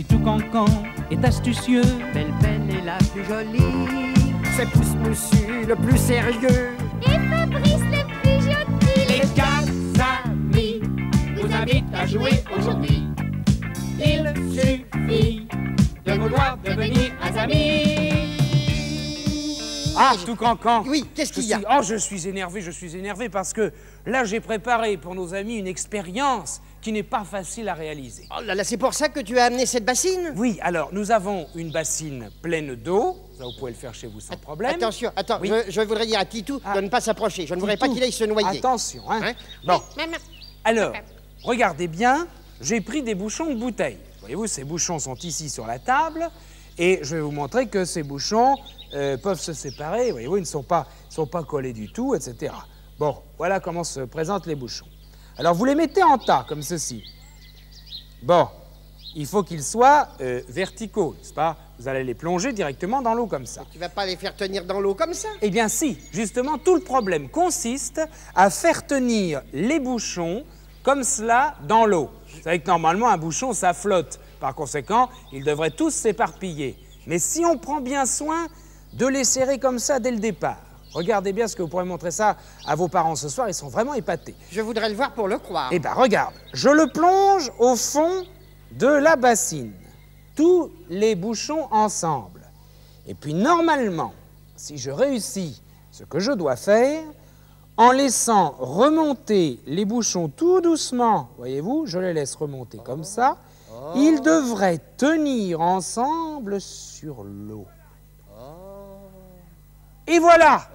Si tout cancan est astucieux, Belle est la plus jolie. C'est Pousse Moussu le plus sérieux. Et Fabrice le plus gentil. Les quatre amis vous invitent à jouer aujourd'hui. Il suffit de vouloir devenir un ami. Ah, tout cancan. Oui, qu'est-ce qu'il y a? Oh, je suis énervé parce que là, j'ai préparé pour nos amis une expérience qui n'est pas facile à réaliser. Oh là là, c'est pour ça que tu as amené cette bassine? Oui, alors, nous avons une bassine pleine d'eau. Ça, vous pouvez le faire chez vous sans problème. Attention, attends, Oui. je voudrais dire à Titou de ne pas s'approcher. Je ne voudrais pas Titou, qu'il aille se noyer. Attention, hein. Hein? Bon, Maman. alors, regardez bien, j'ai pris des bouchons de bouteilles. Voyez-vous, ces bouchons sont ici sur la table. Et je vais vous montrer que ces bouchons peuvent se séparer. Voyez-vous, ils ne sont pas collés du tout, etc. Bon, voilà comment se présentent les bouchons. Alors, vous les mettez en tas, comme ceci. Bon, il faut qu'ils soient verticaux, n'est-ce pas? Vous allez les plonger directement dans l'eau comme ça. Tu vas pas les faire tenir dans l'eau comme ça? Eh bien si, justement, tout le problème consiste à faire tenir les bouchons comme cela dans l'eau. Vous savez que normalement, un bouchon, ça flotte. Par conséquent, ils devraient tous s'éparpiller. Mais si on prend bien soin de les serrer comme ça dès le départ, regardez bien ce que vous pourrez montrer ça à vos parents ce soir, ils sont vraiment épatés. Je voudrais le voir pour le croire. Eh bien, regarde, je le plonge au fond de la bassine. Tous les bouchons ensemble. Et puis, normalement, si je réussis ce que je dois faire, en laissant remonter les bouchons tout doucement, voyez-vous, je les laisse remonter comme ça, ils devraient tenir ensemble sur l'eau. Et voilà!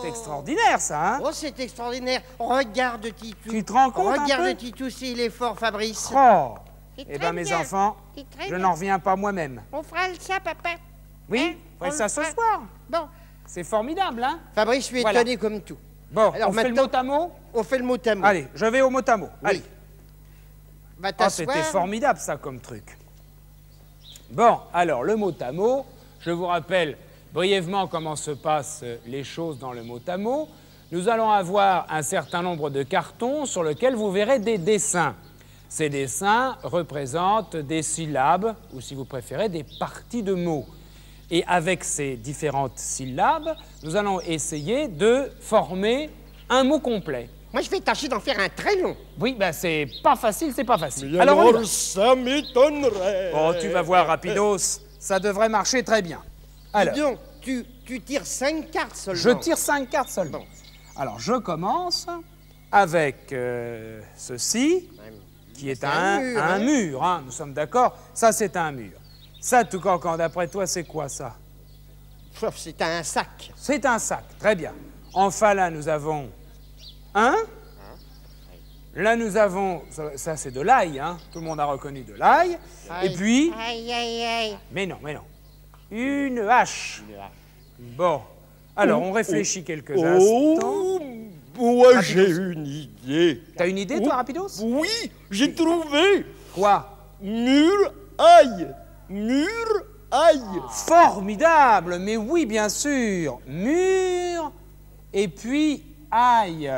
C'est extraordinaire, ça, hein? Oh, c'est extraordinaire. Regarde Titou. Tu te rends compte un Regarde peu? Titou s'il est fort, Fabrice. Oh! C'est Eh très bien, mes bien. enfants, C'est très je bien. n'en reviens pas moi-même. On fera ça, papa. Oui, Hein? on fait On ça le ce fera. soir. Bon. C'est formidable, hein? Fabrice, je suis Voilà. étonné comme tout. Bon, Alors, on fait le maintenant- mot à mot? On fait le mot à mot. Allez, je vais au mot à mot. Allez. Va Ah, t'asseoir. c'était formidable, ça, comme truc. Bon, alors, le mot à mot, je vous rappelle brièvement comment se passent les choses dans le mot à mot. Nous allons avoir un certain nombre de cartons sur lesquels vous verrez des dessins. Ces dessins représentent des syllabes, ou si vous préférez, des parties de mots. Et avec ces différentes syllabes, nous allons essayer de former un mot complet. Moi, je vais tâcher d'en faire un très long. Oui, ben c'est pas facile, c'est pas facile. Mais Alors, on y alors, va. ça m'étonnerait. Oh, tu vas voir, Rapidos, ça devrait marcher très bien. Alors, Dis donc, tu tires 5 cartes seulement. je tire 5 cartes seulement. Bon. Alors, je commence avec ceci, qui est C'est un mur, hein. mur, hein, nous sommes d'accord. Ça, c'est un mur. Ça, tout cancan, d'après toi, c'est quoi, ça? Sauf c'est un sac. C'est un sac, très bien. Enfin, là, nous avons un. Là, nous avons... Ça, c'est de l'ail, hein. Tout le monde a reconnu de l'ail. Et Aïe. puis... Aïe, aïe, aïe. Mais non, mais non. Une hache. Bon. Alors, on réfléchit quelques instants. Oh, moi j'ai une idée. T'as une idée, toi, Rapidos? Oui, j'ai trouvé. Quoi? Muraille. Muraille. Formidable! Mais oui, bien sûr. Mur et puis aille.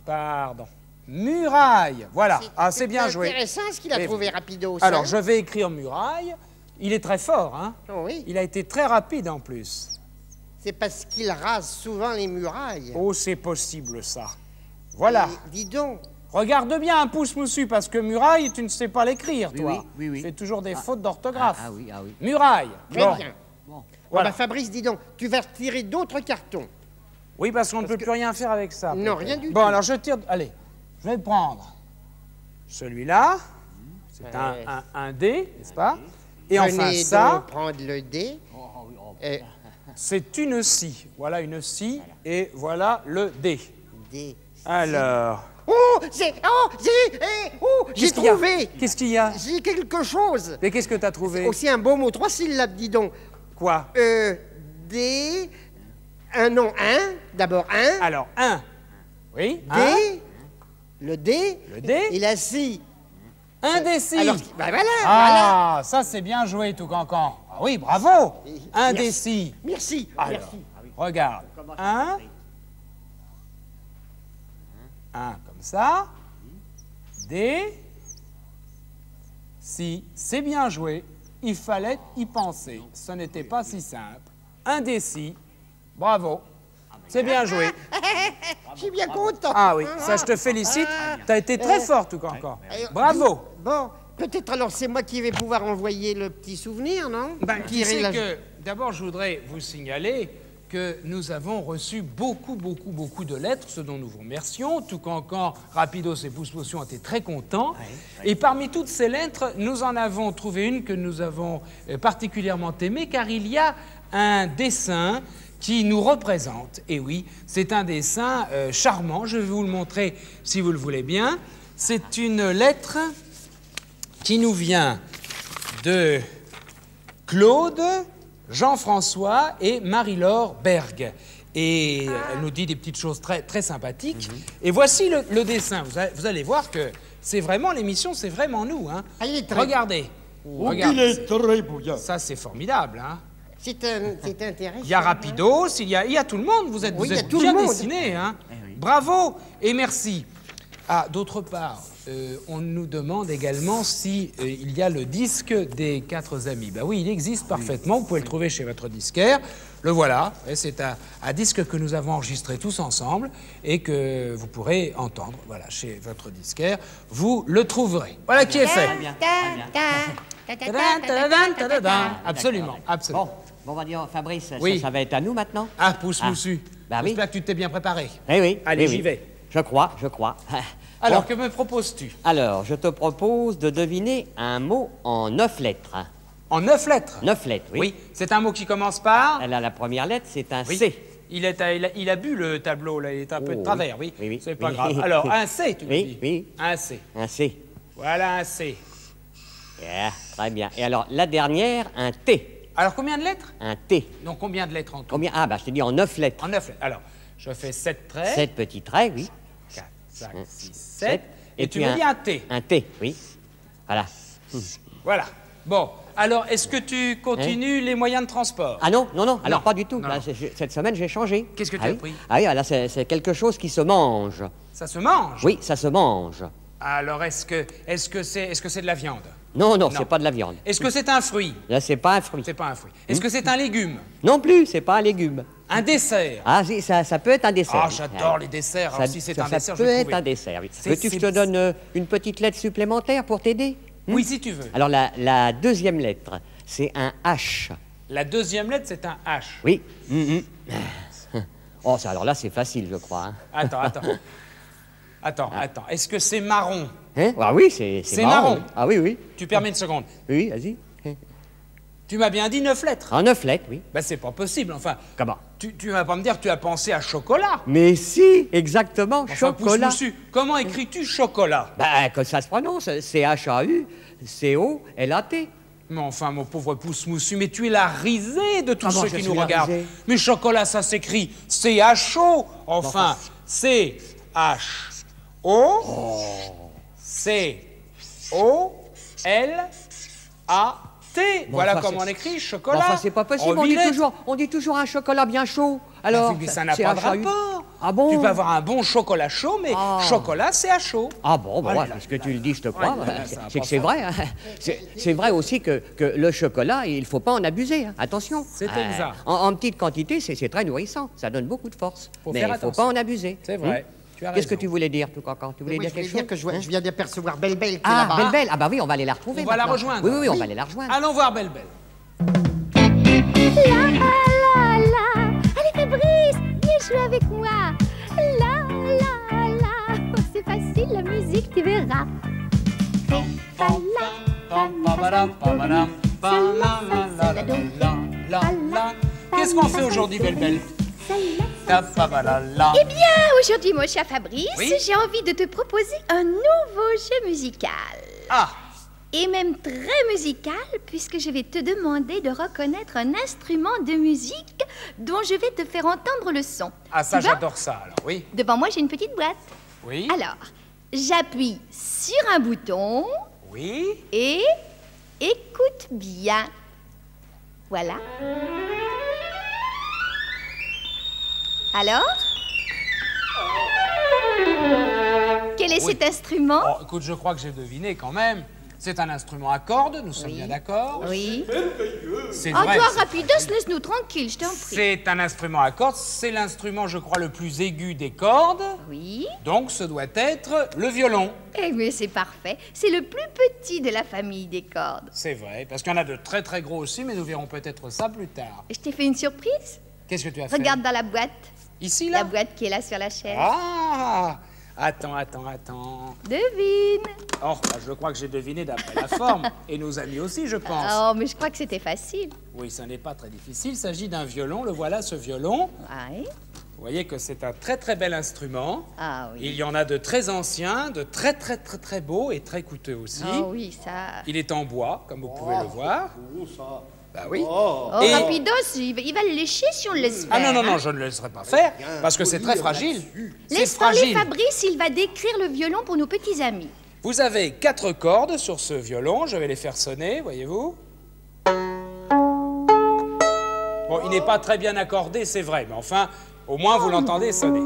Pardon. Muraille. Voilà. Ah, c'est bien joué. Intéressant ce qu'il a Mais- trouvé rapidos. Alors, hein. je vais écrire muraille. Il est très fort, hein? Oh oui, Il a été très rapide en plus. c'est parce qu'il rase souvent les murailles. Oh, c'est possible, ça. Voilà. Et dis donc, Regarde bien un pouce moussu, parce que muraille, tu ne sais pas l'écrire, toi. oui, oui. C'est toujours des fautes d'orthographe. Ah oui, ah oui. Muraille. très Bon. bien. Bon. Voilà. Bah, Fabrice, dis donc, tu vas retirer d'autres cartons. Oui, parce qu'on ne peut plus rien faire avec ça. Non, peut-être. rien du Bon, tout. alors je tire... Allez, je vais prendre celui-là. C'est un dé, n'est-ce pas? Et enfin Venez ça, donc prendre le dé. Euh, c'est une scie. Voilà une scie et voilà le dé. dé. Alors... Oh, j'ai Qu'est-ce qu'il y a? trouvé. Qu'est-ce qu'il y a? J'ai quelque chose. Mais qu'est-ce que tu as trouvé? Aussi un beau mot, 3 syllabes, dis donc. Quoi? Dé. Non, un. D'abord un. Alors, un. Oui, un. Dé. Le dé. Le dé. Et la scie. Un dé scie. Alors, bah voilà, voilà. Ah, ça c'est bien joué, tout cancan. Ah oui, bravo. Un Merci. dé scie. Merci. Alors, Merci. regarde. Un. Un comme ça. Des. Si, c'est bien joué, il fallait y penser. Ce n'était pas si simple. Indécis, bravo, c'est bien joué. Je suis bien content. Ah oui, ça je te félicite, t'as été très fort tout encore. Bravo. Bon, peut-être alors c'est moi qui vais pouvoir envoyer le petit souvenir, non? Ben, tu Tirer sais la- que, d'abord je voudrais vous signaler que nous avons reçu beaucoup de lettres, ce dont nous vous remercions. Tout Cancan, Rapidos et Pousse Moussion étaient très contents. Et parmi toutes ces lettres, nous en avons trouvé une que nous avons particulièrement aimée, car il y a un dessin qui nous représente. Et oui, c'est un dessin charmant. Je vais vous le montrer si vous le voulez bien. C'est une lettre qui nous vient de Claude, Jean-François et Marie-Laure Berg. Et elle nous dit des petites choses très, très sympathiques. Et voici le dessin. Vous allez voir que c'est vraiment l'émission, c'est vraiment nous. Hein. Ah, il est très- Regardez. Oh, Regarde. qu'il est très bien. Ça, c'est formidable. Hein. C'est intéressant. Il y a Rapidos, il y a tout le monde. Vous êtes, Oui, vous il y a êtes tout le bien monde. dessiné. Hein. Bravo et merci. Ah, d'autre part, on nous demande également si il y a le disque des 4 amis. Ben oui, il existe parfaitement. Vous pouvez le trouver chez votre disquaire. Le voilà. Et c'est un disque que nous avons enregistré tous ensemble et que vous pourrez entendre. Voilà, chez votre disquaire, vous le trouverez. Voilà qui est fait. Absolument, absolument. Bon, on va dire, Fabrice, Oui. ça va être à nous maintenant? Ah, pousse moussu. Bah oui. J'espère que tu t'es bien préparé. Eh oui. Allez, oui, j'y oui. vais. Je crois. Alors, Bon. que me proposes-tu? Alors, je te propose de deviner un mot en 9 lettres. En 9 lettres. 9 lettres, oui. Oui, c'est un mot qui commence par... Elle a la première lettre, c'est un Oui. C. Il a bu le tableau, là, il est un peu de Oh, travers, oui. oui, oui. C'est pas Oui. grave. Alors, un C, tu me Oui, dis. oui. Un C. Un C. Voilà un C. Yeah, très bien. Et alors, la dernière, un T. Alors, combien de lettres? Un T. Donc, combien de lettres en tout? Combien? Ah, bah, je te dis en 9 lettres. En 9 lettres. Alors, je fais 7 traits. 7 petits traits, oui. 4, 5, 6, 7. Sept. Et tu puis me dis un T. Un T, oui. Voilà. Voilà. Bon, alors, est-ce que tu continues les moyens de transport? Ah non, non, non, alors Non. pas du tout. Non, Là, non. cette semaine, j'ai changé. Qu'est-ce que tu Ah as oui. pris? Ah oui, là, c'est quelque chose qui se mange. Ça se mange? Oui, ça se mange. Alors, est-ce que c'est de la viande? Non, non, Non. c'est pas de la viande. Est-ce que c'est un fruit? Là, c'est pas un fruit. C'est pas un fruit. Est-ce que c'est un légume? Non plus, c'est pas un légume. Un dessert? Ah, si, ça peut être un dessert. Ah, oui. j'adore les desserts. Alors, si c'est un dessert, je peut vais être trouver. un dessert, oui. C'est- Veux-tu que je te c'est- donne une petite lettre supplémentaire pour t'aider? Oui, si tu veux. Alors, la deuxième lettre, c'est un H. La deuxième lettre, c'est un H. Oui. Oh, alors là, c'est facile, je crois. Hein. Attends. Est-ce que c'est marron? Hein? Ah oui, c'est C'est marron. Ah oui, oui. Tu permets une seconde. Oui, vas-y. Tu m'as bien dit 9 lettres. En 9 lettres, oui. Ben, c'est pas possible. Enfin, Comment? tu vas pas me dire que tu as pensé à chocolat. Mais si, exactement, Enfin, chocolat. Pousse-moussu, comment écris-tu chocolat? Ben, que ça se prononce, C-H-A-U-C-O-L-A-T. Mais enfin, mon pauvre Pousse-moussu, mais tu es la risée de tous Comment ceux je qui suis nous la regardent. risée? Mais chocolat, ça s'écrit C-H-O. Enfin, C-H-O. C-O-L-A-T. Voilà enfin, comment on c'est- écrit chocolat. Enfin, c'est pas possible, En huit lettres. on dit toujours un chocolat bien chaud. Alors, Mais ça n'a pas de C-H-A-U. rapport. Ah bon? Tu peux avoir un bon chocolat chaud, mais Ah. chocolat, c'est à chaud. Ah bon, Voilà. parce que tu le dis, je te crois. Ouais, ça va C'est pas que c'est faire. vrai. Hein. C'est vrai aussi que le chocolat, il faut pas en abuser. Hein. Attention. C'est exact. En petite quantité, c'est très nourrissant. Ça donne beaucoup de force. Faut Mais faire il faut attention. pas en abuser. C'est vrai. Tu as Qu'est-ce que raison. tu voulais dire, tout encore? Tu voulais Moi, dire je voulais quelque dire chose que je viens d'apercevoir Belle Belle qui est Ah, là-bas. Belle. Ah bah oui, on va aller la retrouver. On va la maintenant. rejoindre. Oui, on va aller la rejoindre. Allons voir Belle Belle. La la la. Allez Fabrice, viens jouer avec moi. La la la. Oh, c'est facile la musique, tu verras. Ré, fa, la. Qu'est-ce qu'on fait aujourd'hui, Belle Belle? Eh bien, aujourd'hui, mon cher Fabrice, Oui. j'ai envie de te proposer un nouveau jeu musical. Ah, Et même très musical, puisque je vais te demander de reconnaître un instrument de musique dont je vais te faire entendre le son. ah ça Tu vois? j'adore ça, alors oui. Devant moi, j'ai une petite boîte. Oui, Alors, j'appuie sur un bouton oui. et écoute bien. Voilà. Alors? Quel est cet instrument? Oh, écoute, je crois que j'ai deviné quand même. C'est un instrument à cordes, nous sommes bien d'accord. Oui. C'est Oh, vrai. toi, Rapidos, laisse-nous tranquille, je t'en prie. C'est un instrument à cordes, c'est l'instrument, je crois, le plus aigu des cordes. Oui. Donc, ce doit être le violon. Eh bien, c'est parfait. C'est le plus petit de la famille des cordes. C'est vrai, parce qu'il y en a de très très gros aussi, mais nous verrons peut-être ça plus tard. Je t'ai fait une surprise. Qu'est-ce que tu as fait? Regarde dans la boîte. Ici, là? La boîte qui est là sur la chaise. Ah! Attends. Devine. Oh, bah, je crois que j'ai deviné d'après la forme. Et nos amis aussi, je pense. Oh, mais je crois que c'était facile. Oui, ça n'est pas très difficile. Il s'agit d'un violon. Le voilà, ce violon. Oui. Vous voyez que c'est un très très bel instrument. Ah oui. Il y en a de très anciens, de très beaux et très coûteux aussi. Ah oui, ça... Il est en bois, comme vous pouvez le voir. Bah oui. Oh, Et- Rapidos, il va le lécher si on le laisse Ah faire, non, hein. je ne le laisserai pas faire, parce que c'est très fragile. C'est Laisse parler fragile. Fabrice, il va décrire le violon pour nos petits amis. Vous avez 4 cordes sur ce violon. Je vais les faire sonner, voyez-vous. Bon, il n'est pas très bien accordé, c'est vrai, mais enfin, au moins vous l'entendez sonner.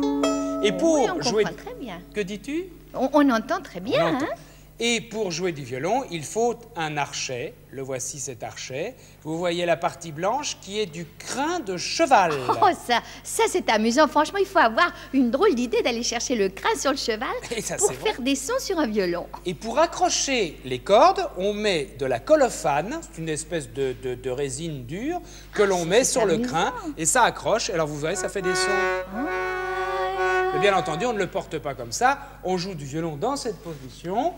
Et pour Oui, on jouer... comprend très bien. Que dis-tu? On entend très bien, On entend. hein. Et pour jouer du violon, il faut un archet. Le voici, cet archet. Vous voyez la partie blanche qui est du crin de cheval. Oh, ça c'est amusant. Franchement, il faut avoir une drôle d'idée d'aller chercher le crin sur le cheval Et ça, pour c'est vrai. faire des sons sur un violon. Et pour accrocher les cordes, on met de la colophane, c'est une espèce de résine dure que l'on met sur le amusant. crin et ça accroche. Alors vous voyez, ça fait des sons. Mais bien entendu, on ne le porte pas comme ça. On joue du violon dans cette position,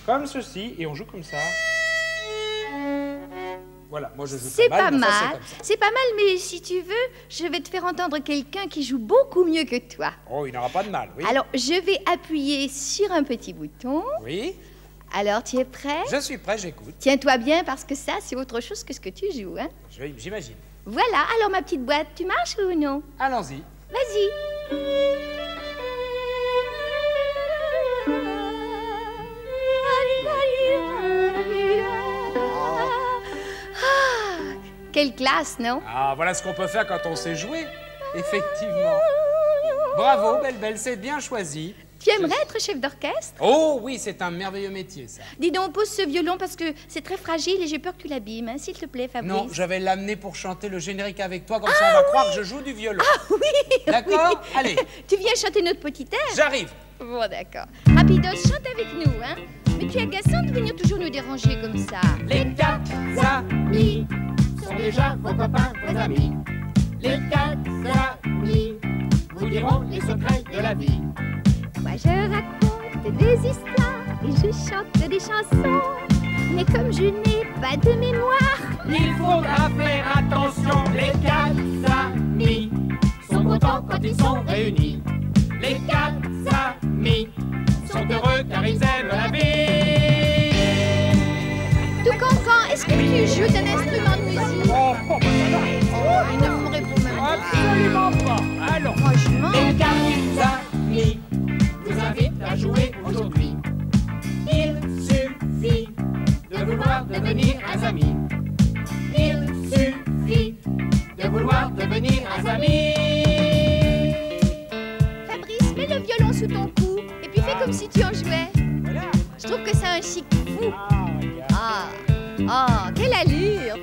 comme ceci, et on joue comme ça. Voilà, moi je joue C'est pas mais enfin, c'est mal. comme ça. C'est pas mal, mais si tu veux, je vais te faire entendre quelqu'un qui joue beaucoup mieux que toi. Oh, il n'aura pas de mal, oui. Alors, je vais appuyer sur un petit bouton. Oui, Alors, tu es prêt? je suis prêt, j'écoute. Tiens-toi bien parce que ça, c'est autre chose que ce que tu joues, hein. J'imagine. Voilà, alors ma petite boîte, tu marches ou non? Allons-y. Vas-y. Ah, quelle classe, non? Ah, voilà ce qu'on peut faire quand on sait jouer. Effectivement. Bravo, Belle, c'est bien choisi. Tu aimerais être chef d'orchestre? Oh oui, c'est un merveilleux métier, ça. Dis donc, pose ce violon parce que c'est très fragile et j'ai peur que tu l'abîmes, hein, s'il te plaît, Fabrice. Non, je vais l'amener pour chanter le générique avec toi, comme ça on va croire que je joue du violon. Ah oui. D'accord? Oui. Allez. Tu viens chanter notre petit air? J'arrive. Bon, d'accord. Rapidos, chante avec nous, hein. Mais tu es agaçant de venir toujours nous déranger comme ça. Les 4 amis sont déjà vos copains, vos amis. Les 4 amis vous diront les secrets de la vie. Moi, je raconte des histoires et je chante des chansons. Mais comme je n'ai pas de mémoire, Il faudra faire attention, les 4 amis sont contents quand ils sont réunis. Les 4 amis sont heureux car ils aiment la vie. tout cancan, est-ce que tu joues d'un instrument de musique? Oh, Il ne me répond même pas. absolument pas. Alors, Franchement. Les 4 amis vous invitent à jouer aujourd'hui. Il suffit de vouloir devenir un ami. Il suffit de vouloir devenir un ami. Fabrice, mets le violon sous ton cou et puis fais comme si tu en jouais. Je trouve que c'est un chic fou. regarde. Ah, quelle allure!